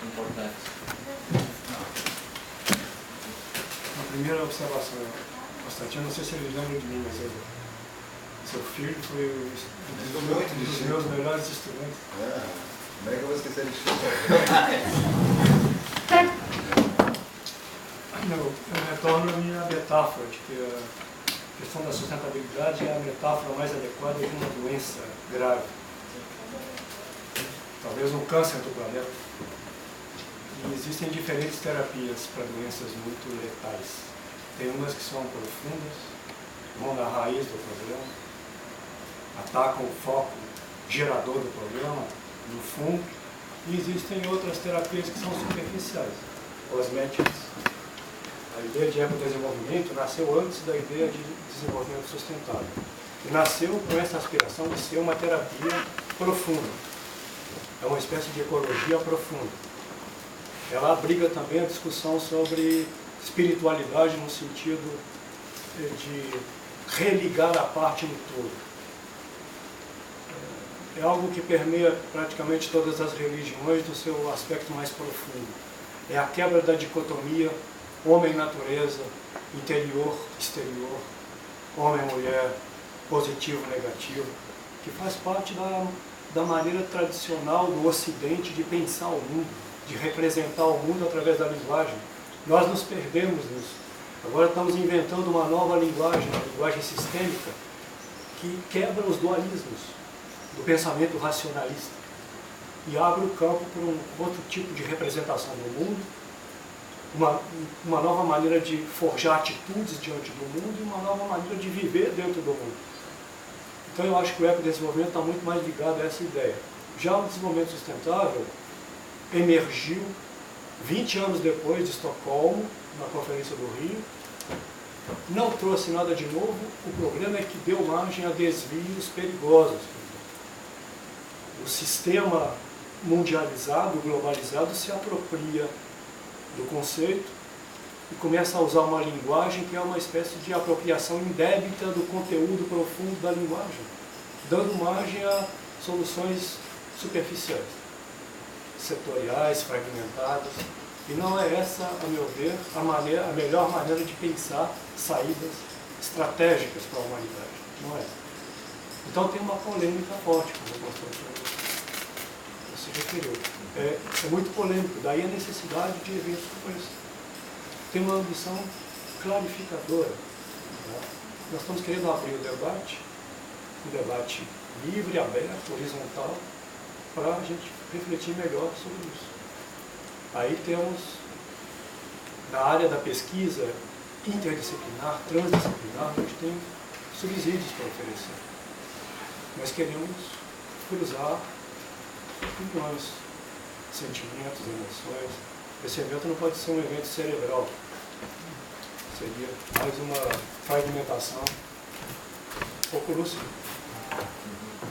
importantes. A primeira observação, Constantino, não sei se ele lembra de mim, mas seu filho foi um dos meus melhores estudantes. Como é que eu vou esquecer de Chico? Eu retorno a minha metáfora de que a questão da sustentabilidade é a metáfora mais adequada de uma doença grave. Talvez um câncer do planeta. E existem diferentes terapias para doenças muito letais. Tem umas que são profundas, vão na raiz do problema, atacam o foco gerador do problema, no fundo, e existem outras terapias que são superficiais, cosméticas. A ideia de ecodesenvolvimento nasceu antes da ideia de desenvolvimento sustentável. E nasceu com essa aspiração de ser uma terapia profunda. É uma espécie de ecologia profunda. Ela abriga também a discussão sobre espiritualidade no sentido de religar a parte no todo. É algo que permeia praticamente todas as religiões do seu aspecto mais profundo. É a quebra da dicotomia homem-natureza, interior-exterior, homem-mulher, positivo-negativo, que faz parte da maneira tradicional do Ocidente de pensar o mundo, de representar o mundo através da linguagem. Nós nos perdemos nisso. Agora estamos inventando uma nova linguagem, uma linguagem sistêmica, que quebra os dualismos do pensamento racionalista e abre o campo para um outro tipo de representação do mundo, uma nova maneira de forjar atitudes diante do mundo e uma nova maneira de viver dentro do mundo. Então eu acho que o ecodesenvolvimento está muito mais ligado a essa ideia. Já o desenvolvimento sustentável emergiu 20 anos depois de Estocolmo, na Conferência do Rio. Não trouxe nada de novo, o problema é que deu margem a desvios perigosos. O sistema mundializado, globalizado, se apropria do conceito e começa a usar uma linguagem que é uma espécie de apropriação indébita do conteúdo profundo da linguagem, dando margem a soluções superficiais, setoriais, fragmentadas. E não é essa, a meu ver, a melhor maneira de pensar saídas estratégicas para a humanidade. Não é. Então tem uma polêmica forte, como o Constantino se referiu. É muito polêmico, daí a necessidade de eventos como esse. Tem uma ambição clarificadora. Né? Nós estamos querendo abrir o debate, um debate livre, aberto, horizontal, para a gente refletir melhor sobre isso. Aí temos, na área da pesquisa interdisciplinar, transdisciplinar, a gente tem subsídios para oferecer. Nós queremos cruzar opiniões, sentimentos, emoções. Esse evento não pode ser um evento cerebral. Seria mais uma fragmentação um pouco lúcida.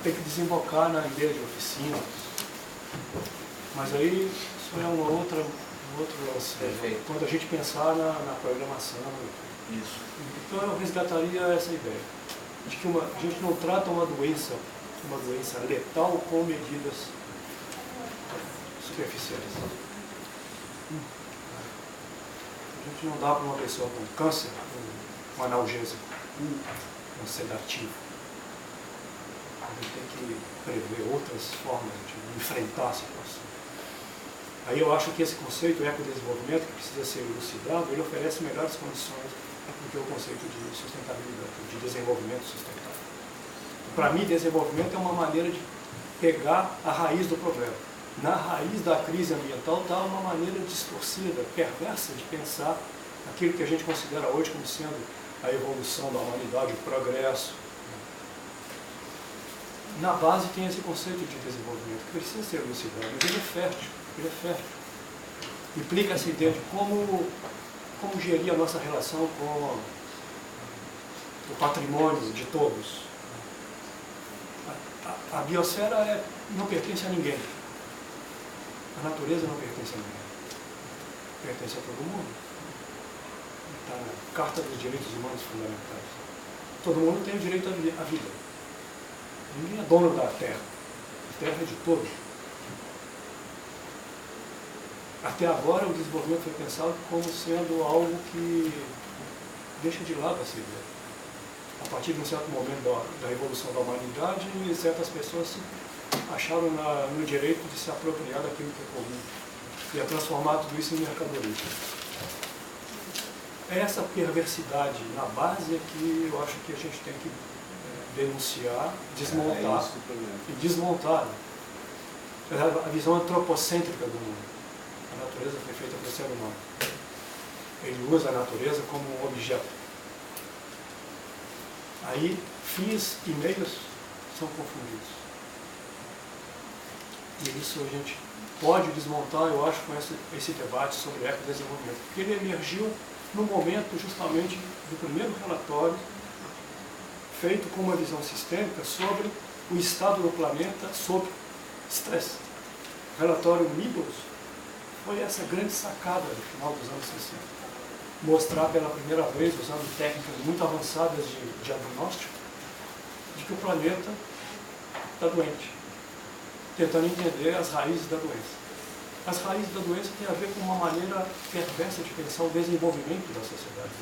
Tem que desembocar na ideia de oficina. Mas aí isso é um outro lance. Quando a gente pensar na programação. Isso. Então eu resgataria essa ideia. De que a gente não trata uma doença letal com medidas superficiais. A gente não dá para uma pessoa com câncer um analgésico, um sedativo. A gente tem que prever outras formas de enfrentar a situação. Aí eu acho que esse conceito, o ecodesenvolvimento, que precisa ser elucidado, ele oferece melhores condições do que o conceito de sustentabilidade, de desenvolvimento sustentável. Para mim, desenvolvimento é uma maneira de pegar a raiz do problema. Na raiz da crise ambiental está uma maneira distorcida, perversa de pensar aquilo que a gente considera hoje como sendo a evolução da humanidade, o progresso. Na base tem esse conceito de desenvolvimento, que precisa ser elucidado, mas ele é fértil. Implica essa ideia de como gerir a nossa relação com o patrimônio de todos. A biosfera não pertence a ninguém. A natureza não pertence a ninguém. Pertence a todo mundo. Está na Carta dos Direitos Humanos Fundamentais. Todo mundo tem o direito à vida. Ninguém é dono da terra. A terra é de todos. Até agora o desenvolvimento foi pensado como sendo algo que deixa de lado a ciência. A partir de um certo momento da evolução da humanidade, certas pessoas se acharam no direito de se apropriar daquilo que é comum e a transformar tudo isso em mercadoria. É essa perversidade na base é que eu acho que a gente tem que denunciar, desmontar e desmontar a visão antropocêntrica do mundo. A natureza foi feita pelo ser humano. Ele usa a natureza como um objeto. Aí, fins e meios são confundidos. E isso a gente pode desmontar, eu acho, com esse debate sobre ecodesenvolvimento. Porque ele emergiu no momento, justamente, do primeiro relatório feito com uma visão sistêmica sobre o estado do planeta sob estresse. O relatório Meadows foi essa grande sacada no final dos anos 60. Mostrar pela primeira vez, usando técnicas muito avançadas de diagnóstico, de que o planeta está doente, tentando entender as raízes da doença. As raízes da doença têm a ver com uma maneira perversa de pensar o desenvolvimento da sociedade.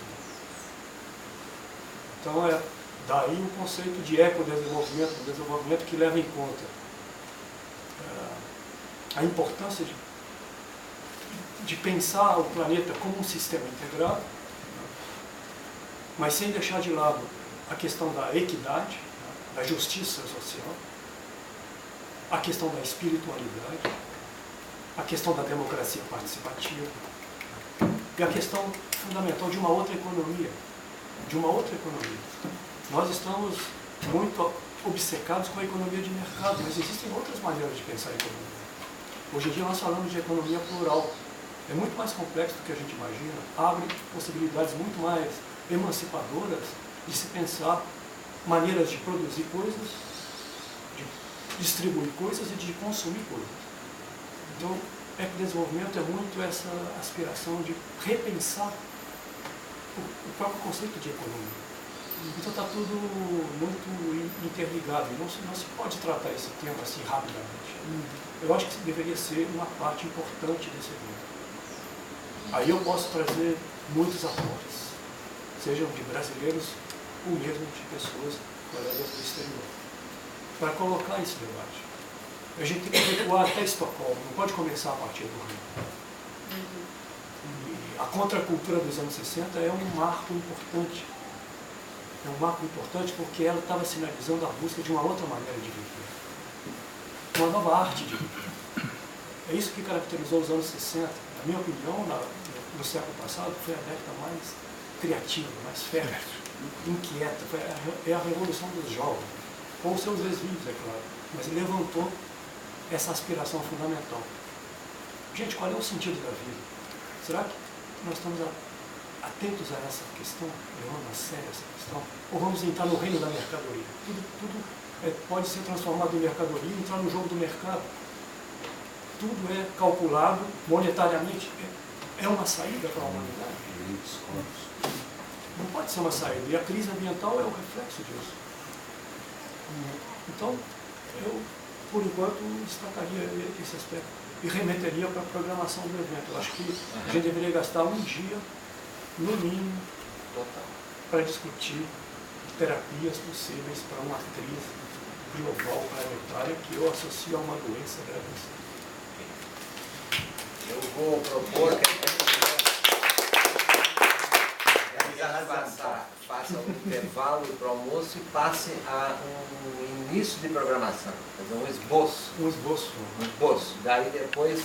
Então é daí o conceito de ecodesenvolvimento, um desenvolvimento que leva em conta a importância de pensar o planeta como um sistema integrado, mas sem deixar de lado a questão da equidade, da justiça social, a questão da espiritualidade, a questão da democracia participativa e a questão fundamental de uma outra economia. Nós estamos muito obcecados com a economia de mercado, mas existem outras maneiras de pensar a economia. Hoje em dia nós falamos de economia plural. É muito mais complexo do que a gente imagina, abre possibilidades muito mais emancipadoras de se pensar maneiras de produzir coisas, de distribuir coisas e de consumir coisas. Então, ecodesenvolvimento é muito essa aspiração de repensar o próprio conceito de economia. Então está tudo muito interligado, não se pode tratar esse tema assim rapidamente. Eu acho que deveria ser uma parte importante desse evento. Aí eu posso trazer muitos aportes, sejam de brasileiros ou mesmo de pessoas, colegas do exterior, para colocar esse debate. A gente tem que recuar até Estocolmo, não pode começar a partir do Rio. E a contracultura dos anos 60 é um marco importante. É um marco importante porque ela estava sinalizando a busca de uma outra maneira de viver. Uma nova arte de viver. É isso que caracterizou os anos 60. Na minha opinião, no século passado, foi a década mais criativa, mais fértil, inquieta. É a revolução dos jovens, com seus desvios, é claro. Mas ele levantou essa aspiração fundamental. Gente, qual é o sentido da vida? Será que nós estamos atentos a essa questão, levando a sério essa questão? Ou vamos entrar no reino da mercadoria? Tudo pode ser transformado em mercadoria e entrar no jogo do mercado. Tudo é calculado monetariamente. É uma saída para a humanidade? Não pode ser uma saída. E a crise ambiental é o reflexo disso. Então, eu, por enquanto, destacaria esse aspecto e remeteria para a programação do evento. Eu acho que a gente deveria gastar um dia, no mínimo, para discutir terapias possíveis para uma crise global planetária que eu associo a uma doença gravíssima. Eu vou propor que a gente faça um intervalo para o almoço e passe a um início de programação, quer dizer, um esboço. Um esboço. Daí depois